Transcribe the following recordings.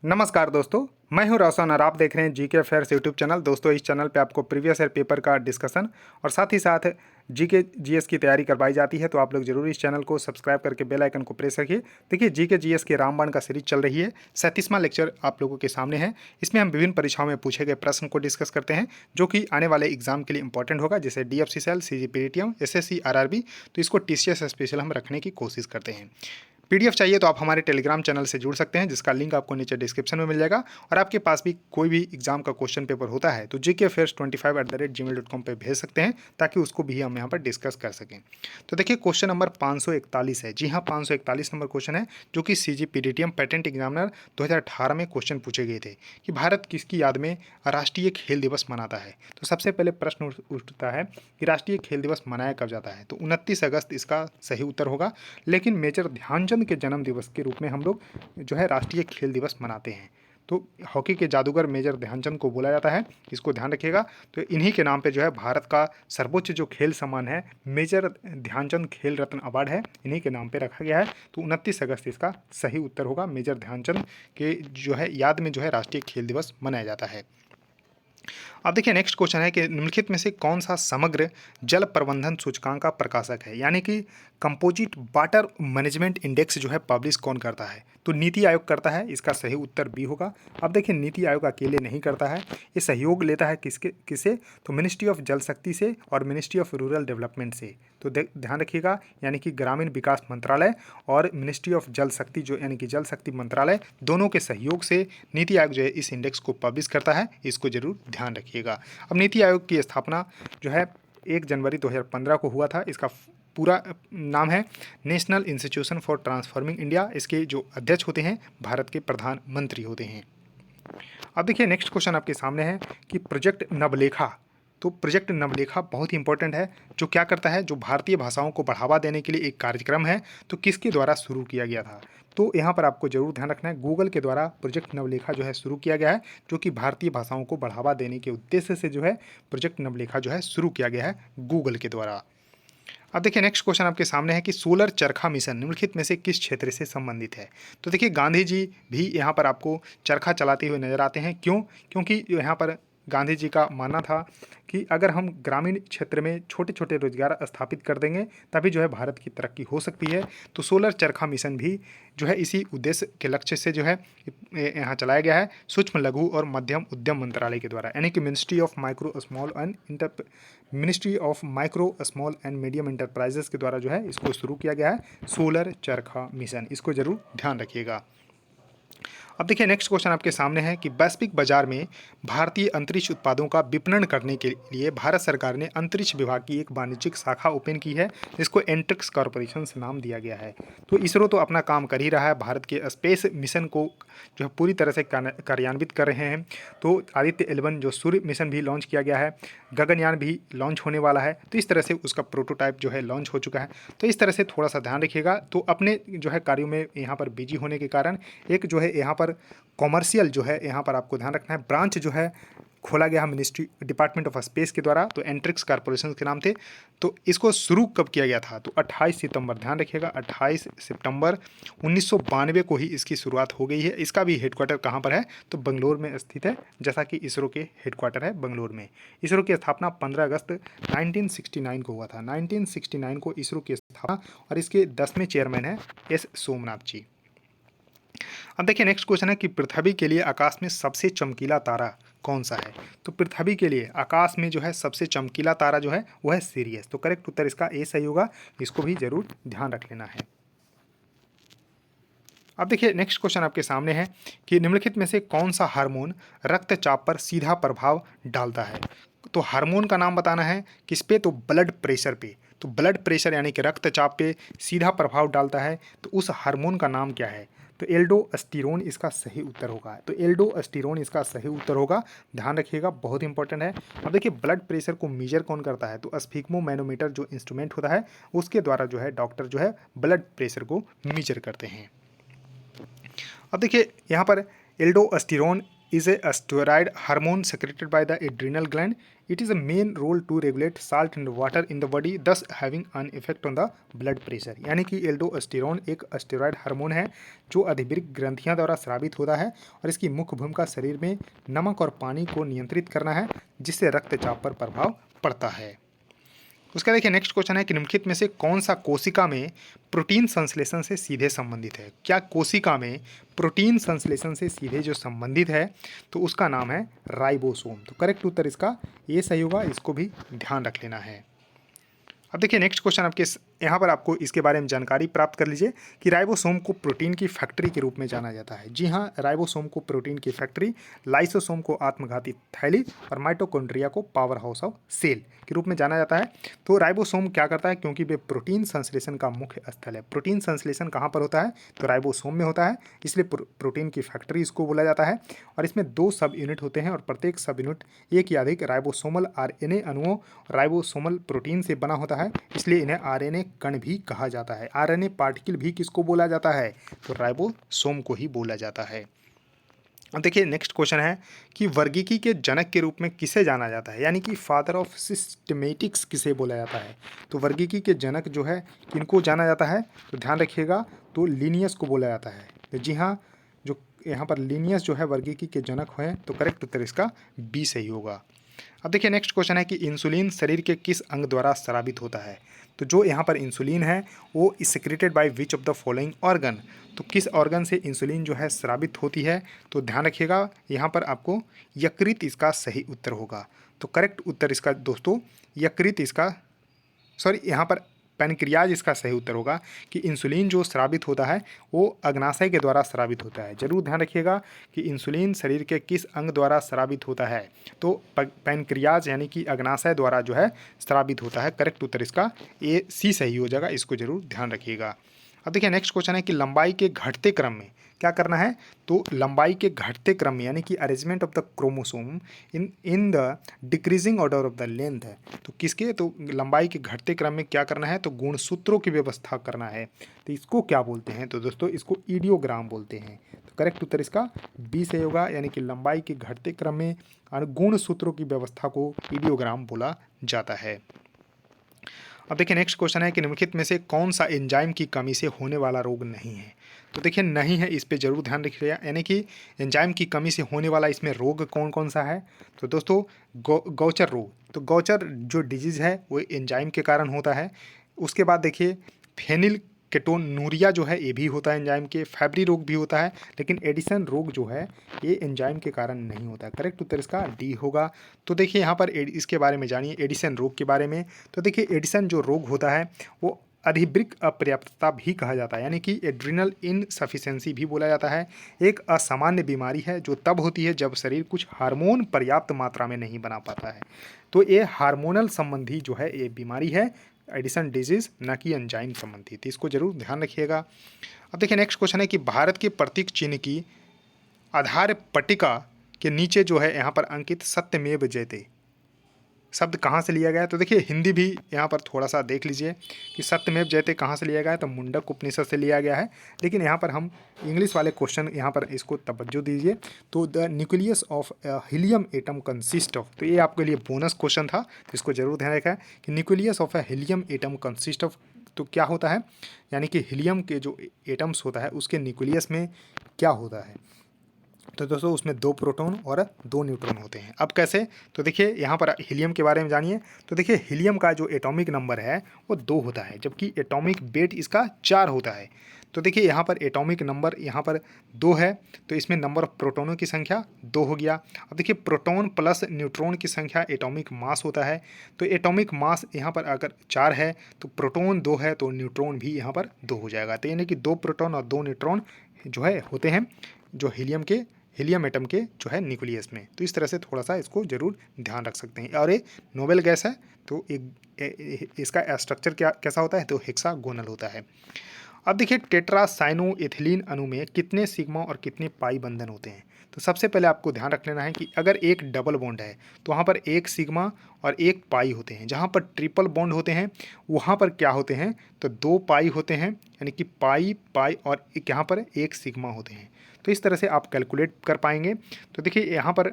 नमस्कार दोस्तों, मैं हूं रोशन और आप देख रहे हैं जीके फेयर्स यूट्यूब चैनल। दोस्तों, इस चैनल पे आपको प्रीवियस ईयर पेपर का डिस्कशन और साथ ही साथ जीके जीएस की तैयारी करवाई जाती है। तो आप लोग जरूर इस चैनल को सब्सक्राइब करके बेल आइकन को प्रेस रखिए। देखिए, जीके जीएस की रामबाण का सीरीज चल रही है। 37वां लेक्चर आप लोगों के सामने है। इसमें हम विभिन्न परीक्षाओं में पूछे गए प्रश्न को डिस्कस करते हैं, जो कि आने वाले एग्जाम के लिए इंपॉर्टेंट होगा, जैसे DFCCL, CGPTM, SSC, RRB। तो इसको TCS स्पेशल हम रखने की कोशिश करते हैं। PDF चाहिए तो आप हमारे टेलीग्राम चैनल से जुड़ सकते हैं, जिसका लिंक आपको नीचे डिस्क्रिप्शन में मिल जाएगा। और आपके पास भी कोई भी एग्जाम का क्वेश्चन पेपर होता है तो gkfairs25@gmail.com पे भेज सकते हैं, ताकि उसको भी हम यहाँ पर डिस्कस कर सकें। तो देखिए, क्वेश्चन नंबर 541 है। जी हाँ, 541 नंबर क्वेश्चन है, जो कि CGPTM पेटेंट एग्जामिनर 2018 में क्वेश्चन पूछे गए थे कि भारत किसकी याद में राष्ट्रीय खेल दिवस मनाता है। तो सबसे पहले प्रश्न उठता है कि राष्ट्रीय खेल दिवस मनाया कब जाता है। तो 29 अगस्त इसका सही उत्तर होगा। लेकिन मेजर ध्यानचंद के जन्म दिवस के रूप में हम लोग जो है राष्ट्रीय खेल दिवस मनाते हैं। तो हॉकी के जादूगर मेजर ध्यानचंद को बोला जाता है, इसको ध्यान रखिएगा। तो इन्हीं के नाम पे जो है भारत का सर्वोच्च जो खेल सम्मान है, मेजर ध्यानचंद खेल रत्न अवार्ड है, इन्हीं के नाम पे रखा गया है। तो 29 अगस्त इसका सही उत्तर होगा। मेजर ध्यानचंद के जो है याद में जो है राष्ट्रीय खेल दिवस मनाया जाता है। अब देखिए, नेक्स्ट क्वेश्चन है कि निम्नलिखित में से कौन सा समग्र जल प्रबंधन सूचकांक का प्रकाशक है, यानी कि कंपोजिट वाटर मैनेजमेंट इंडेक्स जो है पब्लिश कौन करता है। तो नीति आयोग करता है, इसका सही उत्तर बी होगा। अब देखिए, नीति आयोग अकेले नहीं करता है, ये सहयोग लेता है किससे, तो मिनिस्ट्री ऑफ जल शक्ति से और मिनिस्ट्री ऑफ रूरल डेवलपमेंट से। तो ध्यान रखिएगा, यानी कि ग्रामीण विकास मंत्रालय और मिनिस्ट्री ऑफ जल शक्ति जो यानी कि जल शक्ति मंत्रालय, दोनों के सहयोग से नीति आयोग जो है इस इंडेक्स को पब्लिश करता है। इसको जरूर ध्यान रखिएगा। अब नीति आयोग की स्थापना जो है 1 जनवरी 2015 को हुआ था। इसका पूरा नाम है national institution for transforming India. इसके जो अध्यक्ष होते हैं भारत के प्रधानमंत्री होते हैं। अब देखिए, नेक्स्ट क्वेश्चन आपके सामने है कि प्रोजेक्ट नवलेखा। तो प्रोजेक्ट नवलेखा बहुत ही इंपॉर्टेंट है, जो क्या करता है, जो भारतीय भाषाओं को बढ़ावा देने के लिए एक कार्यक्रम है। तो किसके द्वारा शुरू किया गया था। तो यहाँ पर आपको जरूर ध्यान रखना है, गूगल के द्वारा प्रोजेक्ट नवलेखा जो है शुरू किया गया है, जो कि भारतीय भाषाओं को बढ़ावा देने के उद्देश्य से जो है प्रोजेक्ट नवलेखा जो है शुरू किया गया है गूगल के द्वारा। अब देखिए, नेक्स्ट क्वेश्चन आपके सामने है कि सोलर चरखा मिशन निम्नलिखित में से किस क्षेत्र से संबंधित है। तो देखिए, गांधी जी भी यहाँ पर आपको चरखा चलाते हुए नजर आते हैं। क्यों? क्योंकि यहाँ पर गांधी जी का मानना था कि अगर हम ग्रामीण क्षेत्र में छोटे छोटे रोजगार स्थापित कर देंगे, तभी जो है भारत की तरक्की हो सकती है। तो सोलर चरखा मिशन भी जो है इसी उद्देश्य के लक्ष्य से जो है यहाँ चलाया गया है, सूक्ष्म लघु और मध्यम उद्यम मंत्रालय के द्वारा, यानी कि ministry of micro small and medium enterprises के द्वारा जो है इसको शुरू किया गया है, सोलर चरखा मिशन। इसको जरूर ध्यान रखिएगा। अब देखिए, नेक्स्ट क्वेश्चन आपके सामने है कि वैश्विक बाजार में भारतीय अंतरिक्ष उत्पादों का विपणन करने के लिए भारत सरकार ने अंतरिक्ष विभाग की एक वाणिज्यिक शाखा ओपन की है, जिसको एंट्रिक्स कॉरपोरेशन से नाम दिया गया है। तो इसरो तो अपना काम कर ही रहा है, भारत के स्पेस मिशन को जो है पूरी तरह से कार्यान्वित कर रहे हैं। तो आदित्य 11 जो सूर्य मिशन भी लॉन्च किया गया है, गगनयान भी लॉन्च होने वाला है। तो इस तरह से उसका प्रोटोटाइप जो है लॉन्च हो चुका है। तो इस तरह से थोड़ा सा ध्यान रखिएगा। तो अपने जो है कार्यों में यहाँ पर बिजी होने के कारण एक जो है यहाँ पर कॉमर्शियल जो है यहाँ पर आपको ध्यान रखना है, ब्रांच जो है खोला गया है मिनिस्ट्री डिपार्टमेंट ऑफ स्पेस के द्वारा। तो एंट्रिक्स कॉरपोरेशन के नाम थे। तो इसको शुरू कब किया गया था, तो 28 सितंबर, ध्यान रखिएगा, 28 सितंबर 1992 को ही इसकी शुरुआत हो गई है। इसका भी हेडक्वार्टर कहाँ पर है, तो बंगलोर में स्थित है, जैसा कि इसरो के हेडक्वार्टर है बंगलोर में। इसरो की स्थापना 15 अगस्त 1969 को हुआ था। 1969 को इसरो की स्थापना, और इसके 10वें चेयरमैन है एस सोमनाथ जी। अब देखिए, नेक्स्ट क्वेश्चन है कि पृथ्वी के लिए आकाश में सबसे चमकीला तारा कौन सा है। तो पृथ्वी के लिए आकाश में जो है सबसे चमकीला तारा जो है वो है सिरियस। तो करेक्ट उत्तर इसका ए सही होगा। इसको भी जरूर ध्यान रख लेना है। अब देखिए, नेक्स्ट क्वेश्चन आपके सामने है कि निम्नलिखित में से कौन सा हार्मोन रक्तचाप पर सीधा प्रभाव डालता है। तो हार्मोन का नाम बताना है, किस पे, तो ब्लड प्रेशर पे। तो ब्लड प्रेशर यानी कि रक्तचाप पे सीधा प्रभाव डालता है, तो उस हार्मोन का नाम क्या है। तो एल्डोस्टेरोन इसका सही उत्तर होगा। तो एल्डोस्टेरोन इसका सही उत्तर होगा। ध्यान रखिएगा, बहुत इंपॉर्टेंट है। अब देखिए, ब्लड प्रेशर को मेजर कौन करता है, तो स्फिग्मोमैनोमीटर जो इंस्ट्रूमेंट होता है उसके द्वारा जो है डॉक्टर जो है ब्लड प्रेशर को मेजर करते हैं। अब देखिए, यहाँ पर aldosterone is a steroid hormone secreted by the adrenal gland. It is a main role to regulate salt and water in the body, thus having an effect on the blood pressure. यानी कि aldosterone एक steroid hormone है जो अधिवृक्क ग्रंथियां द्वारा स्रावित होता है और इसकी मुख्य भूमिका शरीर में नमक और पानी को नियंत्रित करना है, जिससे रक्तचाप पर प्रभाव पड़ता है। उसका देखिए नेक्स्ट क्वेश्चन है कि निम्नलिखित में से कौन सा कोशिका में प्रोटीन संश्लेषण से सीधे संबंधित है। क्या कोशिका में प्रोटीन संश्लेषण से सीधे जो संबंधित है तो उसका नाम है राइबोसोम। तो करेक्ट उत्तर इसका ये सही होगा, इसको भी ध्यान रख लेना है। अब देखिए नेक्स्ट क्वेश्चन आपके यहाँ पर आपको इसके बारे में जानकारी प्राप्त कर लीजिए कि राइबोसोम को प्रोटीन की फैक्ट्री के रूप में जाना जाता है। जी हाँ, राइबोसोम को प्रोटीन की फैक्ट्री, लाइसोसोम को आत्मघाती थैली और माइटोकॉन्ड्रिया को पावर हाउस ऑफ सेल के रूप में जाना जाता है। तो राइबोसोम क्या करता है, क्योंकि वे प्रोटीन संश्लेषण का मुख्य स्थल है। प्रोटीन संश्लेषण कहाँ पर होता है तो राइबोसोम में होता है, इसलिए प्रोटीन की फैक्ट्री इसको बोला जाता है। और इसमें 2 सब यूनिट होते हैं और प्रत्येक सब यूनिट एक या अधिक राइबोसोमल आरएनए अणुओं राइबोसोमल प्रोटीन से बना होता है, इसलिए इन्हें आरएनए कण भी कहा जाता है। आरएनए पार्टिकल भी किसको बोला जाता है तो राइबोसोम को ही बोला जाता है। अब देखिए नेक्स्ट क्वेश्चन है कि वर्गीकी के जनक के रूप में किसे जाना जाता है, यानी कि फादर ऑफ सिस्टमेटिक्स किसे बोला जाता है। तो वर्गीकी के जनक जो है किनको जाना जाता है तो ध्यान रखिएगा, तो लिनियस को बोला जाता है। तो जी हाँ, जो यहाँ पर लिनियस जो है वर्गीकी के जनक हैं, तो करेक्ट उत्तर इसका बी सही होगा। अब देखिए नेक्स्ट क्वेश्चन है कि इंसुलिन शरीर के किस अंग द्वारा स्रावित होता है। तो जो यहाँ पर इंसुलिन है वो secreted by which of the following organ. तो किस ऑर्गन से इंसुलिन जो है स्रावित होती है तो ध्यान रखिएगा, यहाँ पर आपको यकृत इसका सही उत्तर होगा। तो करेक्ट उत्तर इसका दोस्तों यकृत इसका यहाँ पर पैनक्रियाज इसका सही उत्तर होगा कि इंसुलिन जो स्रावित होता है वो अग्नाशय के द्वारा स्रावित होता है। जरूर ध्यान रखिएगा कि इंसुलिन शरीर के किस अंग द्वारा स्रावित होता है तो पैनक्रियाज यानी कि अग्नाशय द्वारा जो है स्रावित होता है। करेक्ट उत्तर इसका ए सी सही हो जाएगा, इसको जरूर ध्यान रखिएगा। अब देखिए नेक्स्ट क्वेश्चन है कि लंबाई के घटते क्रम में क्या करना है। तो लंबाई के घटते क्रम में यानी कि arrangement of the chromosome in the decreasing order of the length है। तो किसके तो लंबाई के घटते क्रम में क्या करना है तो गुणसूत्रों की व्यवस्था करना है। तो इसको क्या बोलते हैं तो दोस्तों इसको इडियोग्राम बोलते हैं। तो करेक्ट उत्तर इसका बी सही होगा, यानी कि लंबाई के घटते क्रम में गुणसूत्रों की व्यवस्था को इडियोग्राम बोला जाता है। अब देखिए नेक्स्ट क्वेश्चन है कि निम्नलिखित में से कौन सा एंजाइम की कमी से होने वाला रोग नहीं है। तो देखिए नहीं है, इस पे जरूर ध्यान रखिएगा, यानी कि एंजाइम की कमी से होने वाला इसमें रोग कौन कौन सा है। तो दोस्तों गौचर रोग, तो गौचर जो डिजीज़ है वो एंजाइम के कारण होता है। उसके बाद देखिए फेनिल केटोनूरिया जो है ये भी होता है एंजाइम के। फैब्री रोग भी होता है, लेकिन एडिसन रोग जो है ये एंजाइम के कारण नहीं होता है। करेक्ट उत्तर इसका डी होगा। तो देखिए यहाँ पर इसके बारे में जानिए एडिसन रोग के बारे में। तो देखिए एडिसन जो रोग होता है वो अधिवृक्क अपर्याप्तता भी कहा जाता है, यानी कि एड्रिनल इनसफिशिएंसी भी बोला जाता है। एक असामान्य बीमारी है जो तब होती है जब शरीर कुछ हार्मोन पर्याप्त मात्रा में नहीं बना पाता है। तो ये हार्मोनल संबंधी जो है ये बीमारी है एडिसन डिजीज, न कि एंजाइम संबंधी। तो इसको जरूर ध्यान रखिएगा। अब देखिए नेक्स्ट क्वेश्चन है कि भारत के प्रतीक चिन्ह की आधार पट्टिका के नीचे जो है यहाँ पर अंकित सत्यमेव जयते शब्द कहाँ से लिया गया है। तो देखिए हिंदी भी यहाँ पर थोड़ा सा देख लीजिए कि सत्यमेव जयते कहाँ से लिया गया है। तो मुंडक उपनिषद से लिया गया है, लेकिन यहाँ पर हम इंग्लिश वाले क्वेश्चन यहाँ पर इसको तवज्जो दीजिए। तो the nucleus of helium atom consist of, तो ये आपके लिए बोनस क्वेश्चन था, तो इसको जरूर ध्यान रखा है कि nucleus of helium atom consist of, तो क्या होता है यानी कि हीलियम के जो एटम्स होता है उसके न्यूक्लियस में क्या होता है। तो दोस्तों उसमें 2 प्रोटॉन और 2 न्यूट्रॉन होते हैं। अब कैसे, तो देखिए यहाँ पर हीलियम के बारे में जानिए। तो देखिए हीलियम का जो एटॉमिक नंबर है वो 2 होता है, जबकि एटॉमिक वेट इसका 4 होता है। तो देखिए यहाँ पर एटॉमिक नंबर यहाँ पर 2 है, तो इसमें नंबर ऑफ प्रोटॉनों की संख्या 2 हो गया। अब देखिए प्रोटॉन प्लस न्यूट्रॉन की संख्या एटॉमिक मास होता है। तो एटॉमिक मास यहाँ पर अगर 4 है तो प्रोटॉन 2 है तो न्यूट्रॉन भी यहाँ पर 2 हो जाएगा। तो यानी कि 2 प्रोटॉन और 2 न्यूट्रॉन जो है होते हैं जो हीलियम एटम के जो है न्यूक्लियस में। तो इस तरह से थोड़ा सा इसको जरूर ध्यान रख सकते हैं। और ये नोबेल गैस है, तो इसका स्ट्रक्चर कैसा होता है तो हेक्सागोनल होता है। अब देखिए टेट्रासाइनोएथिलीन अणु में कितने सिग्मा और कितने पाई बंधन होते हैं। तो सबसे पहले आपको ध्यान रख लेना है कि अगर एक डबल बॉन्ड है तो वहाँ पर 1 सिग्मा और 1 पाई होते हैं। जहाँ पर ट्रिपल बॉन्ड होते हैं वहाँ पर क्या होते हैं तो 2 पाई होते हैं, यानी कि पाई और यहाँ पर 1 सिग्मा होते हैं। तो तो इस तरह से आप कैलकुलेट कर पाएंगे। तो देखिए यहाँ पर,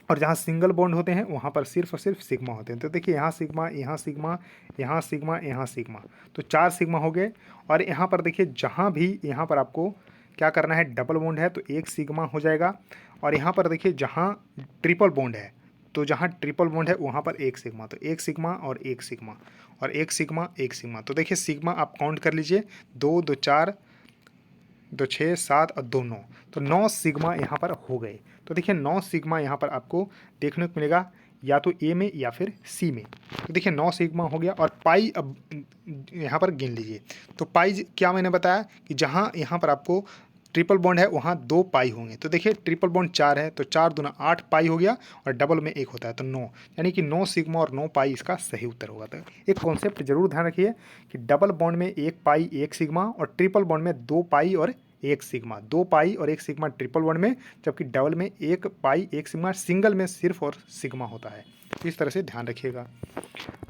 और जहाँ सिंगल बॉन्ड होते हैं वहाँ पर सिर्फ और सिर्फ सिग्मा होते हैं। तो देखिए यहाँ सिग्मा, यहाँ सिग्मा, यहाँ सिग्मा, यहाँ सिग्मा, तो 4 सिग्मा हो गए। और यहाँ पर देखिए जहाँ भी यहाँ पर आपको क्या करना है, डबल बॉन्ड है तो 1 सिग्मा हो जाएगा। और यहाँ पर देखिए जहाँ ट्रिपल बॉन्ड है, तो जहाँ ट्रिपल बॉन्ड है वहाँ पर 1 सिग्मा, तो 1 सिग्मा और 1 सिग्मा और 1 सिग्मा 1 सिग्मा। तो देखिए सिग्मा आप काउंट कर लीजिए, 2 2 4 2 6 7 और 2 9, तो 9 सिग्मा यहाँ पर हो गए। तो देखिए 9 सिग्मा यहाँ पर आपको देखने को मिलेगा, या तो ए में या फिर सी में। तो देखिए 9 सिग्मा हो गया। और पाई अब यहाँ पर गिन लीजिए। तो पाई क्या मैंने बताया कि जहाँ यहाँ पर आपको ट्रिपल बॉन्ड है वहाँ 2 पाई होंगे। तो देखिए ट्रिपल बॉन्ड 4 है तो 4 दूना 8 पाई हो गया, और डबल में 1 होता है तो 9, यानी कि 9 सिग्मा और 9 पाई इसका सही उत्तर होगा। तो एक कॉन्सेप्ट जरूर ध्यान रखिए कि डबल बॉन्ड में 1 पाई 1 सिग्मा, और ट्रिपल बॉन्ड में 2 पाई और 1 सिग्मा, 2 पाई और 1 सिग्मा ट्रिपल बॉन्ड में, जबकि डबल में 1 पाई 1 सिग्मा, सिंगल में सिर्फ और सिग्मा होता है। इस तरह से ध्यान रखिएगा।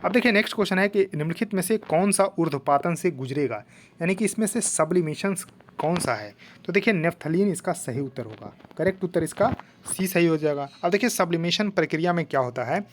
अब देखिए नेक्स्ट क्वेश्चन है कि निम्नलिखित में से कौन सा ऊर्ध्वपातन से गुजरेगा, यानी कि इसमें से सब्लिमेशन कौन सा है। तो देखिए नेफ्थलीन इसका सही उत्तर होगा, करेक्ट उत्तर इसका सी सही हो जाएगा। अब देखिए सब्लिमेशन प्रक्रिया में क्या होता है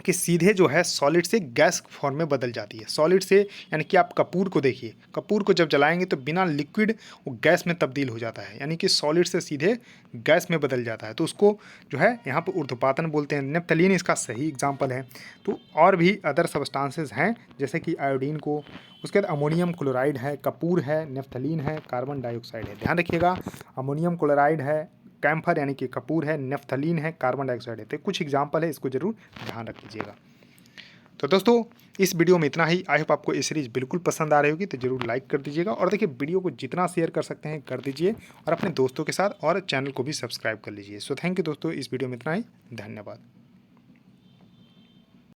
कि सीधे जो है सॉलिड से गैस फॉर्म में बदल जाती है। सॉलिड से, यानी कि आप कपूर को देखिए, कपूर को जब जलाएंगे तो बिना लिक्विड वो गैस में तब्दील हो जाता है, यानी कि सॉलिड से सीधे गैस में बदल जाता है। तो उसको जो है यहाँ पर ऊर्ध्वपातन बोलते हैं। नेफ्थलीन इसका सही एग्जाम्पल है। तो और भी अदर सब्सटेंसेस हैं जैसे कि आयोडीन को, उसके बाद अमोनियम क्लोराइड है, कपूर है, नेफ्थलीन है, कार्बन डाइऑक्साइड है। ध्यान रखिएगा, अमोनियम क्लोराइड है, कैम्फर यानी कि कपूर है, नेफ्थलीन है, कार्बन डाइऑक्साइड है। तो कुछ एग्जाम्पल है, इसको जरूर ध्यान रख लीजिएगा। तो दोस्तों इस वीडियो में इतना ही। आई होप आपको ये सीरीज बिल्कुल पसंद आ रही होगी, तो जरूर लाइक कर दीजिएगा, और देखिए वीडियो को जितना शेयर कर सकते हैं कर दीजिए, और अपने दोस्तों के साथ, और चैनल को भी सब्सक्राइब कर लीजिए। सो थैंक यू दोस्तों, इस वीडियो में इतना ही। धन्यवाद।